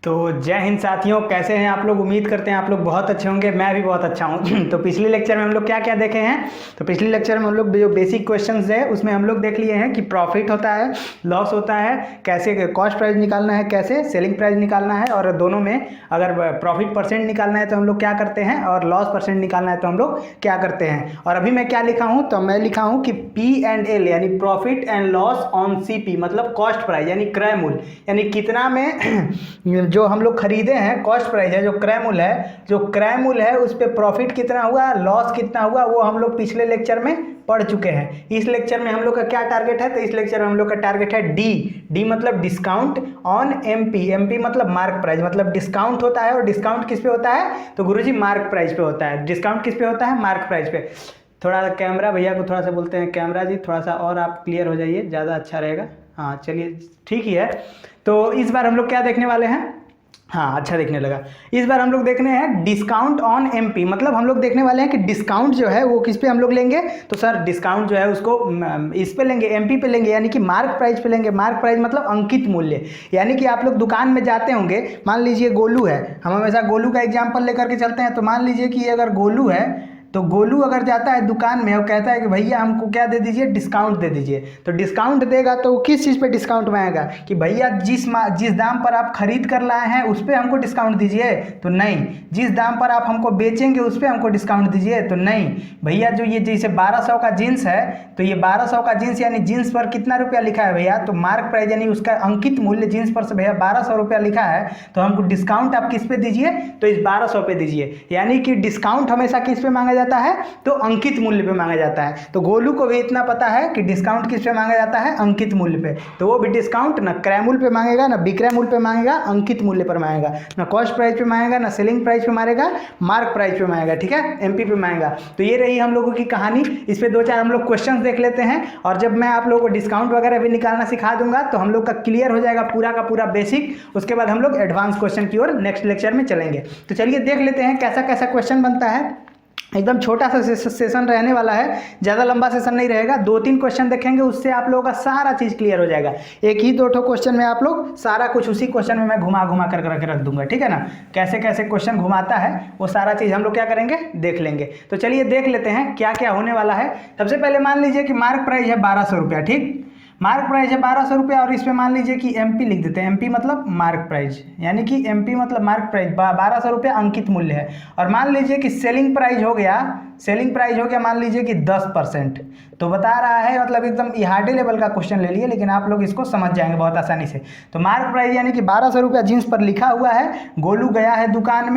तो जय हिंद साथियों, कैसे हैं आप लोग। उम्मीद करते हैं आप लोग बहुत अच्छे होंगे। मैं भी बहुत अच्छा हूं। तो पिछले लेक्चर में हम लोग क्या क्या देखे हैं। तो पिछले लेक्चर में हम लोग जो बेसिक क्वेश्चंस है उसमें हम लोग देख लिए हैं कि प्रॉफिट होता है, लॉस होता है, कैसे कॉस्ट प्राइस निकालना है, कैसे सेलिंग प्राइस निकालना है, और दोनों में अगर प्रॉफिट परसेंट निकालना है तो हम लोग क्या करते हैं, और लॉस परसेंट निकालना है तो हम लोग क्या करते हैं। और अभी मैं क्या लिखा हूँ, तो मैं लिखा हूँ कि P&L यानी profit and loss on CP मतलब कॉस्ट प्राइस यानी क्रय मूल्य, यानी कितना में जो हम लोग खरीदे हैं कॉस्ट प्राइस है, जो क्रय मूल्य है उस पर प्रॉफिट कितना हुआ, लॉस कितना हुआ, वो हम लोग पिछले लेक्चर में पढ़ चुके हैं। इस लेक्चर में हम लोग का क्या टारगेट है, तो इस लेक्चर में हम लोग का टारगेट है डी मतलब डिस्काउंट ऑन एमपी मतलब मार्क प्राइस, मतलब डिस्काउंट होता है। और डिस्काउंट किस पे होता है, तो गुरुजी मार्क प्राइस पे होता है। डिस्काउंट किस पे होता है, मार्क प्राइस पे। थोड़ा कैमरा भैया को थोड़ा सा बोलते हैं, कैमरा जी थोड़ा सा और आप क्लियर हो जाइए, ज़्यादा अच्छा रहेगा। हाँ चलिए ठीक ही है। तो इस बार हम लोग क्या देखने वाले हैं, हाँ अच्छा देखने लगा। इस बार हम लोग देखने हैं डिस्काउंट ऑन एमपी, मतलब हम लोग देखने वाले हैं कि डिस्काउंट जो है वो किस पे हम लोग लेंगे। तो सर डिस्काउंट जो है उसको इस पे लेंगे, एमपी पे लेंगे, यानी कि मार्क प्राइस पे लेंगे। मार्क प्राइस मतलब अंकित मूल्य, यानी कि आप लोग दुकान में जाते होंगे, मान लीजिए गोलू है, हम हमेशा गोलू का एग्जाम्पल लेकर के चलते हैं। तो मान लीजिए कि अगर गोलू है, तो गोलू अगर जाता है दुकान में और कहता है कि भैया हमको क्या दे दीजिए, डिस्काउंट दे दीजिए। तो डिस्काउंट देगा तो किस चीज़ पे डिस्काउंट में आएगा कि भैया जिस दाम पर आप खरीद कर लाए हैं उस पर हमको डिस्काउंट दीजिए, तो नहीं। जिस दाम पर आप हमको बेचेंगे उस पर हमको डिस्काउंट दीजिए, तो नहीं। भैया जो ये जैसे 1200 का जीन्स है, तो ये 1200 का जीन्स यानी जीन्स पर कितना रुपया लिखा है भैया, तो मार्क प्राइस यानी उसका अंकित मूल्य जीन्स पर से भैया 1200 रुपया लिखा है, तो हमको डिस्काउंट आप किस पे दीजिए, तो इस 1200 पे दीजिए। यानी कि डिस्काउंट हमेशा किस पे मांगा जाता है, तो अंकित मूल्य पे मांगा जाता है। तो गोलू को भी इतना पता है कि डिस्काउंट किस पे मांगा जाता है, अंकित मूल्य पे। तो वो भी डिस्काउंट ना क्रय मूल्य पे मांगेगा, ना विक्रय मूल्य पे मांगेगा, अंकित मूल्य पर मांगेगा। ना कॉस्ट प्राइस पे मांगेगा, ना सेलिंग प्राइस पे मांगेगा, मार्क प्राइस पे मांगेगा, ठीक है, एमपी पे मांगेगा। तो ये रही हम लोगों की कहानी। इस पे दो चार हम लोग क्वेश्चन देख लेते हैं, और जब मैं आप लोगों को डिस्काउंट वगैरह भी निकालना सिखा दूंगा तो हम लोग का क्लियर हो जाएगा पूरा का पूरा बेसिक। उसके बाद हम लोग एडवांस क्वेश्चन की ओर नेक्स्ट लेक्चर में चलेंगे। तो चलिए देख लेते हैं कैसा कैसा क्वेश्चन बनता है। एकदम छोटा सा सेशन रहने वाला है, ज़्यादा लंबा सेशन नहीं रहेगा। 2-3 क्वेश्चन देखेंगे, उससे आप लोगों का सारा चीज़ क्लियर हो जाएगा। एक ही 2 क्वेश्चन में आप लोग सारा कुछ उसी क्वेश्चन में मैं घुमा घुमा कर रख दूंगा, ठीक है ना। कैसे कैसे क्वेश्चन घुमाता है वो सारा चीज़ हम लोग क्या करेंगे, देख लेंगे। तो चलिए देख लेते हैं क्या क्या होने वाला है। सबसे पहले मान लीजिए कि मार्क प्राइस है 1200 रुपया, ठीक, मार्क प्राइस है 1200 रुपया, और इस पे मान लीजिए कि एमपी लिख देते हैं। एमपी मतलब मार्क प्राइस, यानी कि एमपी मतलब मार्क प्राइस 1200 रुपया अंकित मूल्य है। और मान लीजिए कि सेलिंग प्राइस हो गया मान लीजिए कि 10%। तो बता रहा है, मतलब एकदम हार्डे लेवल का क्वेश्चन ले लिए, लेकिन आप लोग इसको समझ जाएंगे बहुत आसानी से। तो मार्क प्राइस यानी कि 1200 रुपया जीन्स पर लिखा हुआ है। गोलू गया है दुकान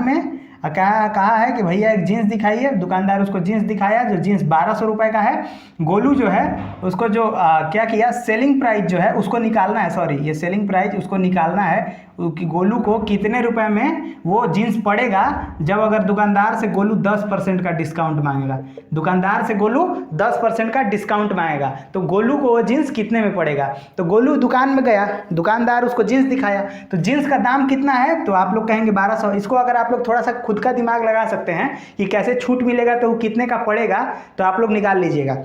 में, कहा है कि भैया एक जीन्स दिखाइए। दुकानदार उसको जीन्स दिखाया, जो जीन्स 1200 रुपये का है। गोलू जो है उसको जो क्या किया, सेलिंग प्राइस जो है उसको निकालना है, सॉरी ये सेलिंग प्राइस उसको निकालना है कि गोलू को कितने रुपए में वो जीन्स पड़ेगा जब अगर दुकानदार से गोलू 10% का डिस्काउंट मांगेगा। दुकानदार से गोलू 10% का डिस्काउंट मांगेगा, तो गोलू को वो जीन्स कितने में पड़ेगा। तो गोलू दुकान में गया, दुकानदार उसको जीन्स दिखाया, तो जीन्स का दाम कितना है, तो आप लोग कहेंगे 1200। इसको अगर आप लोग थोड़ा सा खुद का दिमाग लगा सकते हैं कि कैसे छूट मिलेगा, तो वो कितने का पड़ेगा, तो आप लोग निकाल लीजिएगा।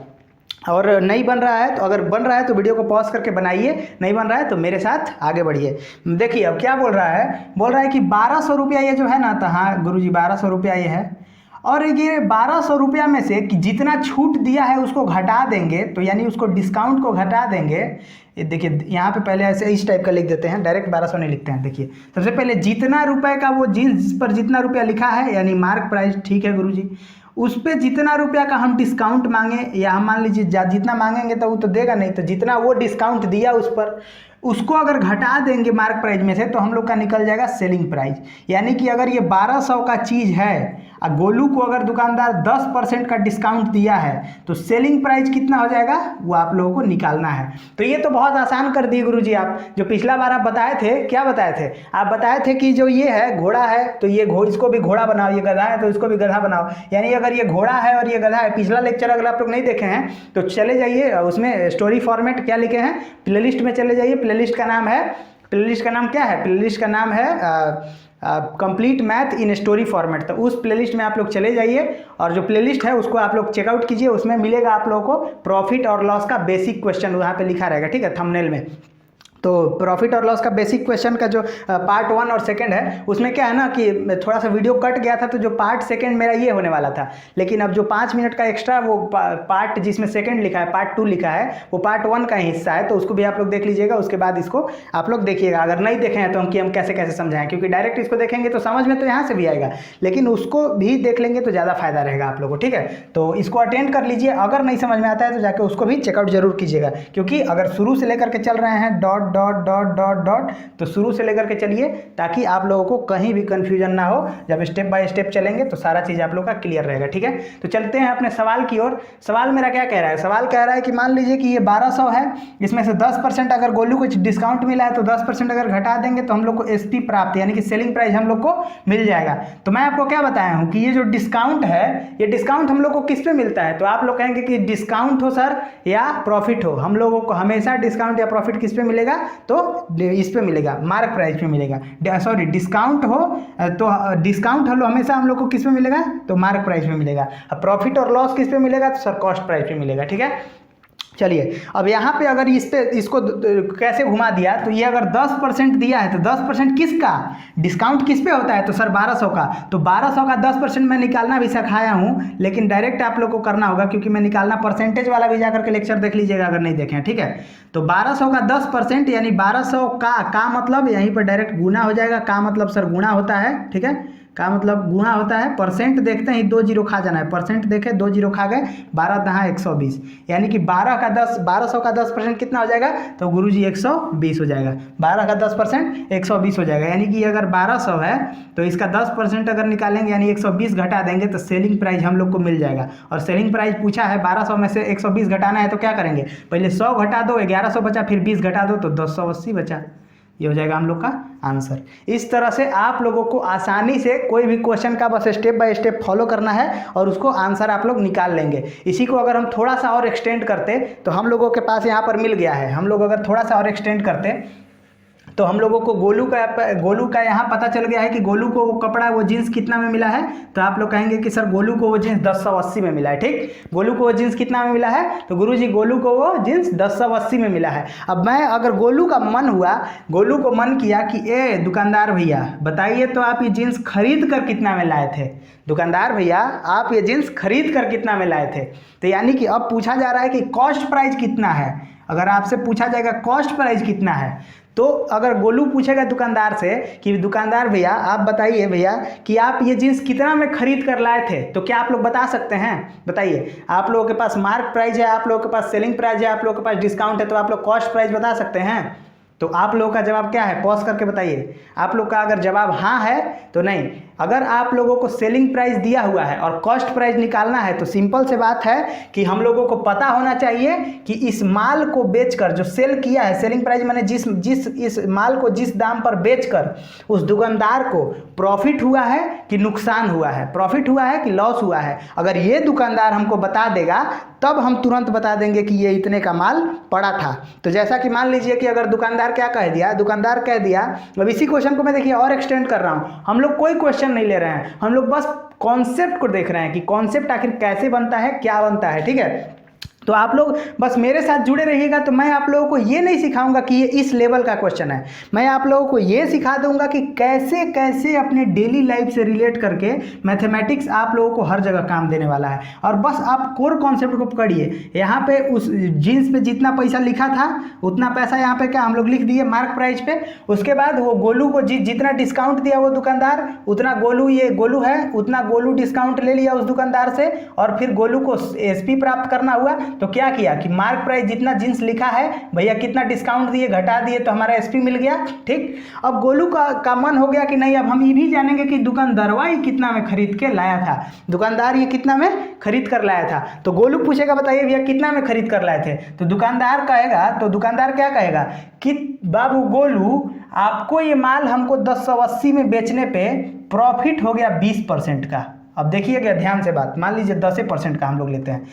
और नहीं बन रहा है तो, अगर बन रहा है तो वीडियो को पॉज करके बनाइए, नहीं बन रहा है तो मेरे साथ आगे बढ़िए। देखिए अब क्या बोल रहा है कि 1200 रुपया ये जो है ना, तो हाँ गुरुजी 1200 रुपया ये है, और ये 1200 रुपया में से कि जितना छूट दिया है उसको घटा देंगे, तो यानी उसको डिस्काउंट को घटा देंगे। देखिए यहाँ पे पहले ऐसे इस टाइप का लिख देते हैं, डायरेक्ट 1200 नहीं लिखते हैं। देखिए सबसे पहले जितना रुपए का वो जीन्स पर जितना रुपया लिखा है यानी मार्क प्राइस, ठीक है गुरुजी, उस पर जितना रुपया का हम डिस्काउंट मांगे, या हम मान लीजिए जितना मांगेंगे तो वो तो देगा नहीं, तो जितना वो डिस्काउंट दिया उस पर उसको अगर घटा देंगे मार्क प्राइस में से, तो हम लोग का निकल जाएगा सेलिंग प्राइस। यानी कि अगर ये 1200 का चीज़ है और गोलू को अगर दुकानदार 10% का डिस्काउंट दिया है, तो सेलिंग प्राइस कितना हो जाएगा वो आप लोगों को निकालना है। तो ये तो बहुत आसान कर दिए गुरुजी आप। जो पिछला बार आप बताए थे, क्या बताए थे, आप बताए थे कि जो ये है घोड़ा है, तो ये इसको भी घोड़ा बनाओ, ये गधा है तो इसको भी गधा बनाओ। यानी अगर ये घोड़ा है और ये गधा है, पिछला लेक्चर अगर आप लोग नहीं देखे हैं तो चले जाइए, उसमें स्टोरी फॉर्मेट क्या लिखे हैं, प्लेलिस्ट में चले जाइए। प्लेलिस्ट का नाम क्या है, प्लेलिस्ट का नाम है complete math in story format. तो उस प्लेलिस्ट में आप लोग चले जाइए, और जो प्लेलिस्ट है उसको आप लोग चेकआउट कीजिए। उसमें मिलेगा आप लोगों को प्रॉफिट और लॉस का बेसिक क्वेश्चन, वहाँ पे लिखा रहेगा, ठीक है, थंबनेल में। तो प्रॉफिट और लॉस का बेसिक क्वेश्चन का जो पार्ट 1 और सेकंड है उसमें क्या है ना कि थोड़ा सा वीडियो कट गया था, तो जो पार्ट सेकंड मेरा ये होने वाला था, लेकिन अब जो 5 मिनट का एक्स्ट्रा वो पार्ट जिसमें सेकंड लिखा है, पार्ट 2 लिखा है, वो पार्ट 1 का हिस्सा है, तो उसको भी आप लोग देख लीजिएगा। उसके बाद इसको आप लोग देखिएगा, अगर नहीं देखे हैं तो हम कैसे कैसे समझाएं, क्योंकि डायरेक्ट इसको देखेंगे तो समझ में तो यहाँ से भी आएगा, लेकिन उसको भी देख लेंगे तो ज़्यादा फायदा रहेगा आप लोगों को, ठीक है। तो इसको अटेंड कर लीजिए, अगर नहीं समझ में आता है तो जाके उसको भी चेकआउट जरूर कीजिएगा, क्योंकि अगर शुरू से लेकर के चल रहे हैं dot dot dot dot dot, तो शुरू से लेकर के चलिए ताकि आप लोगों को कहीं भी कंफ्यूजन ना हो। जब स्टेप बाय स्टेप चलेंगे तो सारा चीज़ आप लोग का क्लियर रहेगा, ठीक है। तो चलते हैं अपने सवाल की ओर। सवाल मेरा क्या कह रहा है? सवाल कह रहा है कि मान लीजिए कि ये 1200 है, इसमें से 10% अगर गोलू को डिस्काउंट मिला है तो 10% अगर घटा देंगे तो हम लोग को एसपी प्राप्त यानी कि सेलिंग प्राइस हम लोग को मिल जाएगा। तो मैं आपको क्या बताया हूँ कि ये जो डिस्काउंट है, ये डिस्काउंट हम लोग को किस पे मिलता है? तो आप लोग कहेंगे कि डिस्काउंट हो सर या प्रॉफिट हो, हम लोगों को हमेशा डिस्काउंट या प्रॉफिट किस पे मिलेगा? तो इस पे मिलेगा, मार्क प्राइस पे मिलेगा। सॉरी, डिस्काउंट हो तो डिस्काउंट हमेशा हम लोग को किस पे मिलेगा? तो मार्क प्राइस पे मिलेगा। अब प्रॉफिट और लॉस किस पे मिलेगा? तो सर कॉस्ट प्राइस पे मिलेगा, ठीक है। चलिए अब यहाँ पे अगर इसको कैसे घुमा दिया, तो ये अगर 10% दिया है तो 10% किसका? डिस्काउंट किस पे होता है? तो सर 1200 का। तो 1200 का 10% मैं निकालना भी सिखाया हूँ, लेकिन डायरेक्ट आप लोग को करना होगा, क्योंकि मैं निकालना परसेंटेज वाला भी जाकर के लेक्चर देख लीजिएगा अगर नहीं देखें, ठीक है। तो 1200 का 10% यानी 1200 का मतलब यहीं पर डायरेक्ट गुना हो जाएगा। का मतलब सर गुना होता है, ठीक है। का मतलब गुणा होता है। परसेंट देखते हैं 2 जीरो खा जाना है, परसेंट देखे 2 जीरो खा गए, 12 दहा 120, यानी कि 1200 का 10% कितना हो जाएगा? तो गुरुजी 120 हो जाएगा। 12 का 10% 120 हो जाएगा, यानी कि अगर 1200 है तो इसका 10% अगर निकालेंगे यानी 120 घटा देंगे तो सेलिंग प्राइस हम लोग को मिल जाएगा। और सेलिंग प्राइस पूछा है 1200 में से 120 घटाना है, तो क्या करेंगे? पहले 100 घटा दो, 1100 बचा, फिर 20 घटा दो तो 280 बचा। ये हो जाएगा हम लोग का आंसर। इस तरह से आप लोगों को आसानी से कोई भी क्वेश्चन का बस स्टेप बाय स्टेप फॉलो करना है और उसको आंसर आप लोग निकाल लेंगे। इसी को अगर हम थोड़ा सा और एक्सटेंड करते तो हम लोगों के पास यहाँ पर मिल गया है। हम लोग अगर थोड़ा सा और एक्सटेंड करते तो हम लोगों को गोलू का यहाँ पता चल गया है कि गोलू को वो कपड़ा वो जीन्स कितना में मिला है। तो आप लोग कहेंगे कि सर गोलू को वो जीन्स 1080 में मिला है, ठीक। गोलू को वो जीन्स कितना में मिला है? तो गुरुजी गोलू को वो जीन्स 1080 में मिला है। अब मैं अगर गोलू का मन हुआ, गोलू को मन किया कि ए दुकानदार भैया बताइए तो आप ये जीन्स खरीद कर कितना में लाए थे? दुकानदार भैया आप ये जीन्स खरीद कर कितना में लाए थे? तो यानी कि अब पूछा जा रहा है कि कॉस्ट प्राइस कितना है। अगर आपसे पूछा जाएगा कॉस्ट प्राइस कितना है, तो अगर गोलू पूछेगा दुकानदार से कि दुकानदार भैया आप बताइए भैया कि आप ये जीन्स कितना में खरीद कर लाए थे, तो क्या आप लोग बता सकते हैं? बताइए। आप लोगों के पास मार्क प्राइस है, आप लोगों के पास सेलिंग प्राइस है, आप लोगों के पास डिस्काउंट है, तो आप लोग कॉस्ट प्राइस बता सकते हैं? तो आप लोगों का जवाब क्या है? पॉज करके बताइए। आप लोग का अगर जवाब हाँ है तो नहीं। अगर आप लोगों को सेलिंग प्राइस दिया हुआ है और कॉस्ट प्राइस निकालना है तो सिंपल से बात है कि हम लोगों को पता होना चाहिए कि इस माल को बेचकर जो सेल किया है, सेलिंग प्राइस माने जिस इस माल को जिस दाम पर बेचकर उस दुकानदार को प्रॉफिट हुआ है कि नुकसान हुआ है, प्रॉफिट हुआ है कि लॉस हुआ है। अगर ये दुकानदार हमको बता देगा तब हम तुरंत बता देंगे कि ये इतने का माल पड़ा था। तो जैसा कि मान लीजिए कि अगर दुकानदार क्या कह दिया, दुकानदार कह दिया, अब इसी क्वेश्चन को मैं देखिए और एक्सटेंड कर रहा हूँ। हम लोग कोई क्वेश्चन नहीं ले रहे हैं, हम लोग बस कॉन्सेप्ट को देख रहे हैं कि कॉन्सेप्ट आखिर कैसे बनता है, क्या बनता है, ठीक है। तो आप लोग बस मेरे साथ जुड़े रहिएगा। तो मैं आप लोगों को ये नहीं सिखाऊंगा कि ये इस लेवल का क्वेश्चन है, मैं आप लोगों को ये सिखा दूंगा कि कैसे कैसे अपने डेली लाइफ से रिलेट करके मैथमेटिक्स आप लोगों को हर जगह काम देने वाला है। और बस आप कोर कॉन्सेप्ट को पकड़िए। यहाँ पे उस जीन्स पे जितना पैसा लिखा था उतना पैसा यहाँ पे क्या हम लोग लिख दिए मार्क प्राइस पे। उसके बाद वो गोलू को जितना डिस्काउंट दिया वो दुकानदार, उतना गोलू, ये गोलू है, उतना गोलू डिस्काउंट ले लिया उस दुकानदार से और फिर गोलू को एसपी प्राप्त करना हुआ। तो क्या किया कि मार्क प्राइस जितना जींस लिखा है भैया कितना डिस्काउंट दिए, घटा दिए, तो हमारा एसपी मिल गया, ठीक। अब गोलू का मन हो गया कि नहीं अब हम ये भी जानेंगे कि दुकानदारवा ये कितना में खरीद के लाया था, दुकानदार ये कितना में खरीद कर लाया था। तो गोलू पूछेगा बताइए भैया कितना में खरीद कर लाए थे, तो दुकानदार कहेगा, तो दुकानदार क्या कहेगा कि बाबू गोलू आपको ये माल हमको 1080 में बेचने पे प्रॉफिट हो गया 20% का। अब देखिएगा ध्यान से बात, मान लीजिए 10% का हम लोग लेते हैं,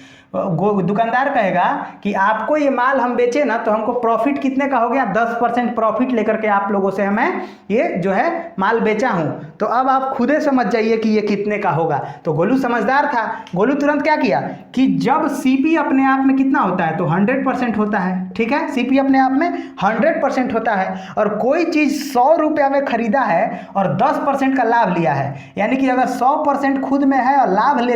दुकानदार कहेगा कि आपको ये माल हम बेचे ना तो हमको प्रॉफिट कितने का हो गया, 10% प्रॉफिट लेकर के आप लोगों से हमें ये जो है माल बेचा हूं। तो अब आप खुदे समझ जाइए कि ये कितने का होगा। तो गोलू समझदार था, गोलू तुरंत क्या किया कि जब सीपी अपने आप में कितना होता है तो 100% होता है, ठीक है, सीपी अपने आप में 100% होता है और कोई चीज 100 रुपया में खरीदा है और 10% का लाभ लिया है, यानी कि अगर 100% खुद में है और लाभ ले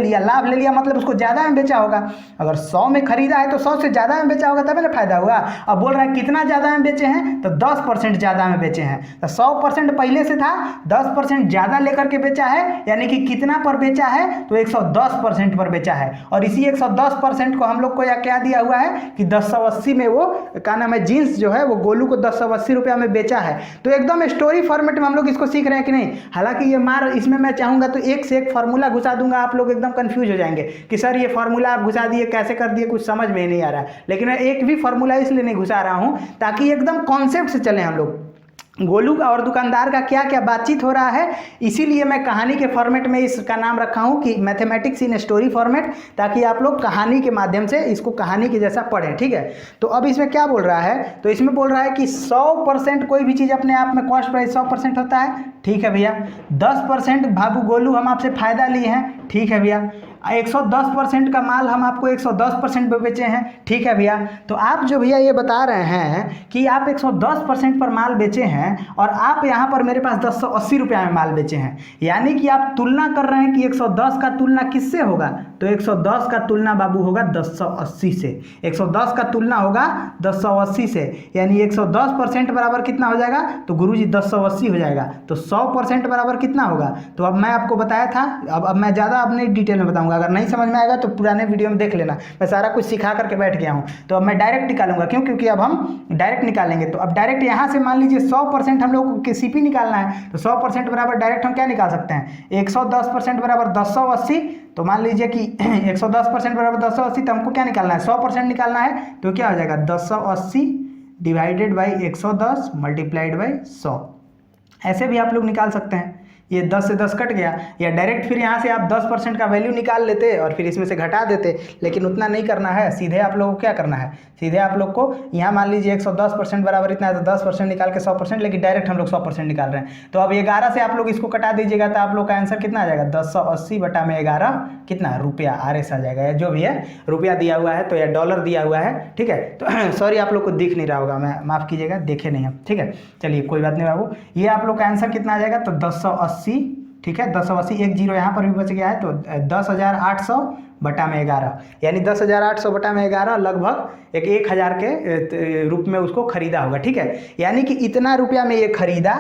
लिया मतलब उसको ज्यादा में बेचा होगा। अगर 100 में खरीदा है तो 100 से ज्यादा में बेचा होगा तभी ना फायदा हुआ। अब बोल रहा है कितना ज्यादा में बेचे हैं तो 10% ज्यादा में बेचे हैं। तो 100% पहले से था, 10% ज्यादा लेकर के बेचा है, यानी कि कितना पर बेचा है तो 110% पर बेचा है। और इसी 110% को हम लोग को क्या दिया हुआ है कि 1080 में वो क्या नाम है जींस जो है वो गोलू को 1080 रुपया में बेचा है। तो एकदम स्टोरी फॉर्मेट में हम लोग इसको सीख रहे हैं कि नहीं। हालांकि ये मार इसमें मैं चाहूंगा तो एक से एक फार्मूला घुसा दूंगा, आप लोग एकदम कंफ्यूज हो जाएंगे कि सर ये फार्मूला आप घुसा दिए, कैसे कर दिए, कुछ समझ में ही नहीं आ रहा है। लेकिन मैं एक भी फार्मूला इसलिए नहीं घुसा रहा हूं ताकि एकदम कॉन्सेप्ट से चले हम लोग। गोलू का और दुकानदार का क्या क्या बातचीत हो रहा है, इसीलिए मैं कहानी के फॉर्मेट में इसका नाम रखा हूं कि मैथमेटिक्स इन स्टोरी फॉर्मेट, ताकि आप लोग कहानी के माध्यम से इसको कहानी के जैसा पढ़ें, ठीक है। तो अब इसमें क्या बोल रहा है, तो इसमें बोल रहा है कि 100% कोई भी चीज़ अपने आप में कॉस्ट प्राइस 100% होता है, ठीक है भैया। 10% बाबू गोलू हम आपसे फायदा लिए हैं, ठीक है भैया। 110% का माल हम आपको 110% पे बेचे हैं, ठीक है भैया। तो आप जो भैया ये बता रहे हैं कि आप 110% पर माल बेचे हैं और आप यहाँ पर मेरे पास 1080 रुपया में माल बेचे हैं, यानी कि आप तुलना कर रहे हैं कि 110 का तुलना किससे होगा, तो 110 का तुलना बाबू होगा 1080 से। 110 का तुलना होगा 1080 से, यानी 110% बराबर कितना हो जाएगा, तो गुरुजी 1080 हो जाएगा। तो 100% बराबर कितना होगा, तो अब मैं आपको बताया था, अब मैं ज़्यादा अपने डिटेल में बताऊंगा। अगर नहीं समझ में आएगा तो पुराने वीडियो में देख लेना, मैं सारा कुछ सिखा करके बैठ गया हूँ। तो अब मैं डायरेक्ट निकालूंगा, क्यों, क्योंकि अब हम डायरेक्ट निकालेंगे। तो अब डायरेक्ट यहाँ से मान लीजिए 100% हम लोग को सीपी निकालना है, तो 100% बराबर डायरेक्ट हम क्या निकाल सकते हैं, 110% बराबर 1080। तो मान लीजिए कि 110% बराबर 1080, तो हमको क्या निकालना है, 100% निकालना है। तो क्या हो जाएगा 1080 डिवाइडेड बाई 110 मल्टीप्लाइड बाई 100। ऐसे भी आप लोग निकाल सकते हैं, ये 10 से 10 कट गया, या डायरेक्ट फिर यहाँ से आप 10% का वैल्यू निकाल लेते और फिर इसमें से घटा देते। लेकिन उतना नहीं करना है, सीधे आप लोगों को क्या करना है, सीधे आप लोग को यहाँ मान लीजिए 110% बराबर इतना है तो 10% निकाल के 100%, लेकिन डायरेक्ट हम लोग 100% निकाल रहे हैं। तो अब 11 से आप लोग इसको कटा दीजिएगा तो आप लोग का आंसर कितना आ जाएगा, 1080 बटा में 11 कितना रुपया, RS आ जाएगा, या जो भी है रुपया दिया हुआ है तो या डॉलर दिया हुआ है, ठीक है। तो सॉरी आप लोग को दिख नहीं रहा होगा, मैं माफ़ कीजिएगा, देखे नहीं हम, ठीक है। चलिए कोई बात नहीं बाबू, ये आप लोग का आंसर कितना आ जाएगा, तो 1080, ठीक है। 1080, एक जीरो यहाँ पर भी बच गया है, तो 10,800 बटा में 11, यानी 10,800 बटा में 11 लगभग 1,000 के रूप में उसको खरीदा होगा, ठीक है। यानी कि इतना रुपया में ये खरीदा,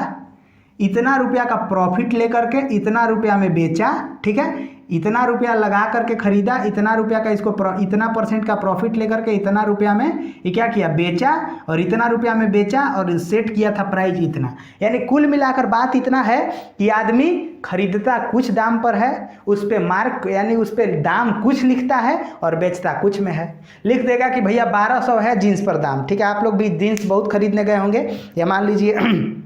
इतना रुपया का प्रॉफिट लेकर के इतना रुपया में बेचा, ठीक है। इतना रुपया लगा करके खरीदा, इतना रुपया का इसको इतना % का प्रॉफिट लेकर के इतना रुपया में ये क्या किया, बेचा, और इतना रुपया में बेचा और सेट किया था प्राइस इतना। यानी कुल मिलाकर बात इतना है कि आदमी खरीदता कुछ दाम पर है, उस पर मार्क यानी उस पर दाम कुछ लिखता है और बेचता कुछ में है। लिख देगा कि भैया 1200 है जीन्स पर दाम, ठीक है। आप लोग भी जीन्स बहुत खरीदने गए होंगे, या मान लीजिए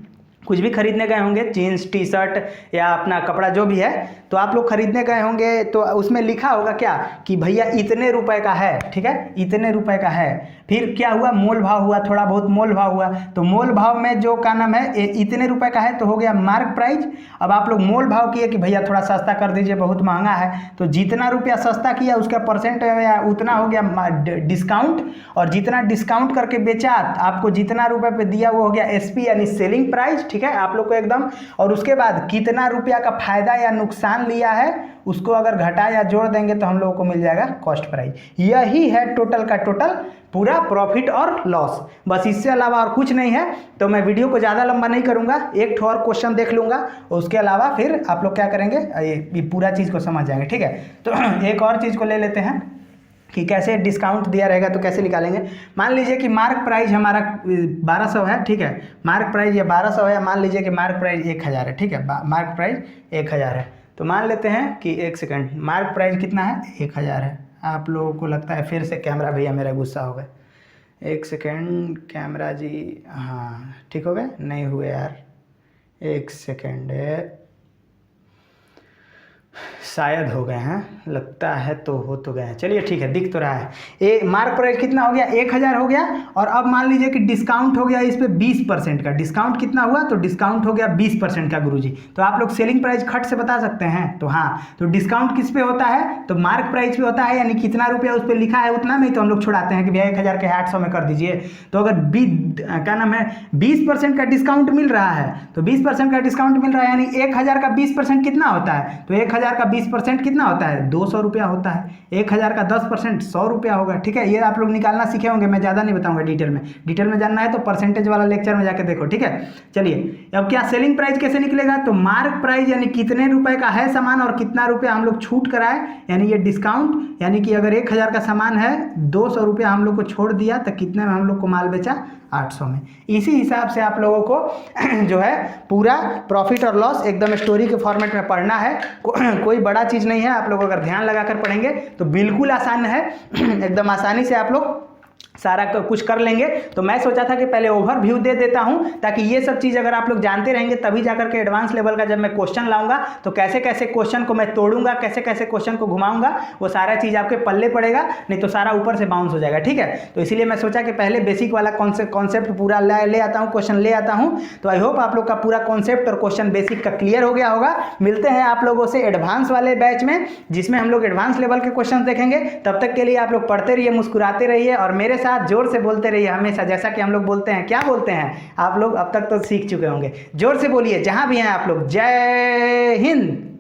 कुछ भी खरीदने गए होंगे, जीन्स टी शर्ट या अपना कपड़ा जो भी है, तो आप लोग खरीदने गए होंगे तो उसमें लिखा होगा क्या कि भैया इतने रुपए का है, ठीक है, इतने रुपए का है। फिर क्या हुआ, मोल भाव हुआ, थोड़ा बहुत मोल भाव हुआ, तो मोल भाव में जो का नाम है इतने रुपए का है तो हो गया मार्क प्राइस। अब आप लोग मोल भाव किए कि भैया थोड़ा सस्ता कर दीजिए, बहुत महंगा है, तो जितना रुपया सस्ता किया उसका % या उतना हो गया डिस्काउंट, और जितना डिस्काउंट करके बेचा आपको जितना रुपए पे दिया वो हो गया SP यानी सेलिंग प्राइस, ठीक है आप लोग को एकदम। और उसके बाद कितना रुपया का फायदा या नुकसान लिया है उसको अगर घटा या जोड़ देंगे तो हम लोगों को मिल जाएगा कॉस्ट प्राइस। यही है टोटल का टोटल पूरा प्रॉफिट और लॉस, बस इससे अलावा और कुछ नहीं है। तो मैं वीडियो को ज़्यादा लंबा नहीं करूंगा, एक और क्वेश्चन देख लूंगा, उसके अलावा फिर आप लोग क्या करेंगे, ये पूरा चीज़ को समझ जाएंगे, ठीक है। तो एक और चीज़ को ले लेते हैं कि कैसे डिस्काउंट दिया रहेगा तो कैसे निकालेंगे। मान लीजिए कि मार्क प्राइस हमारा 1200 है, ठीक है, मार्क प्राइस ये 1200 है, मान लीजिए कि मार्क प्राइस 1000 है, ठीक है, मार्क प्राइस 1000 है। तो मान लेते हैं कि एक सेकंड, मार्क प्राइस कितना है, 1000 है। आप लोगों को लगता है फिर से कैमरा भैया मेरा गुस्सा हो गया, एक सेकंड कैमरा जी, हाँ ठीक हो गए, नहीं हुए यार, एक सेकंड शायद हो गए हैं, लगता है तो हो तो गए हैं। चलिए ठीक है, दिख तो रहा है। ए मार्क प्राइस कितना हो गया, 1000 हो गया। और अब मान लीजिए कि डिस्काउंट हो गया इस पे 20% का। डिस्काउंट कितना हुआ, तो डिस्काउंट हो गया 20% का गुरुजी। तो आप लोग सेलिंग प्राइस खट से बता सकते हैं। तो हाँ, तो डिस्काउंट किस पे होता है, तो मार्क प्राइस पे होता है, यानी कितना रुपया उस पर लिखा है उतना में ही तो हम लोग छुड़ाते हैं कि भैया 1000 के 800 में कर दीजिए। तो अगर क्या नाम है 20% का डिस्काउंट मिल रहा है, तो 20% का डिस्काउंट मिल रहा है, यानी 1000 का 20% कितना होता है, तो 1000 का 20% कितना होता है, 200 रुपया होता है। 1000 का 10% 100 रुपया होगा। ठीक है, ये आप लोग निकालना सीखे होंगे, मैं ज़्यादा नहीं बताऊंगा डिटेल में जानना है तो परसेंटेज वाला लेक्चर में जाके देखो। ठीक है, चलिए अब क्या सेलिंग प्राइस कैसे निकलेगा, तो मार्क प्राइस यानी कितने रुपए का है सामान और कितना रुपया हम लोग छूट कराए, यानी ये डिस्काउंट, यानी कि अगर 1000 का सामान है 200 रुपया हम लोग को छोड़ दिया तो कितने में हम लोग को माल बेचा, 800 में। इसी हिसाब से आप लोगों को जो है पूरा प्रॉफिट और लॉस एकदम स्टोरी के फॉर्मेट में पढ़ना है। कोई बड़ा चीज़ नहीं है, आप लोग अगर ध्यान लगाकर पढ़ेंगे तो बिल्कुल आसान है। एकदम आसानी से आप लोग सारा कुछ कर लेंगे। तो मैं सोचा था कि पहले ओवरव्यू दे देता हूं, ताकि ये सब चीज़ अगर आप लोग जानते रहेंगे तभी जाकर के एडवांस लेवल का जब मैं क्वेश्चन लाऊंगा तो कैसे कैसे क्वेश्चन को मैं तोड़ूंगा, कैसे कैसे क्वेश्चन को घुमाऊंगा, वो सारा चीज़ आपके पल्ले पड़ेगा, नहीं तो सारा ऊपर से बाउंस हो जाएगा। ठीक है, तो इसीलिए मैं सोचा कि पहले बेसिक वाला कॉन्सेप्ट पूरा ले आता हूँ, क्वेश्चन ले आता हूँ। तो आई होप आप लोग का पूरा कॉन्सेप्ट और क्वेश्चन बेसिक का क्लियर हो गया होगा। मिलते हैं आप लोगों से एडवांस वाले बैच में, जिसमें हम लोग एडवांस लेवल के क्वेश्चन देखेंगे। तब तक के लिए आप लोग पढ़ते रहिए, मुस्कुराते रहिए और मेरे साथ जोर से बोलते रहिए हमेशा, जैसा कि हम लोग बोलते हैं। क्या बोलते हैं आप लोग, अब तक तो सीख चुके होंगे। जोर से बोलिए जहां भी हैं आप लोग, जय हिंद।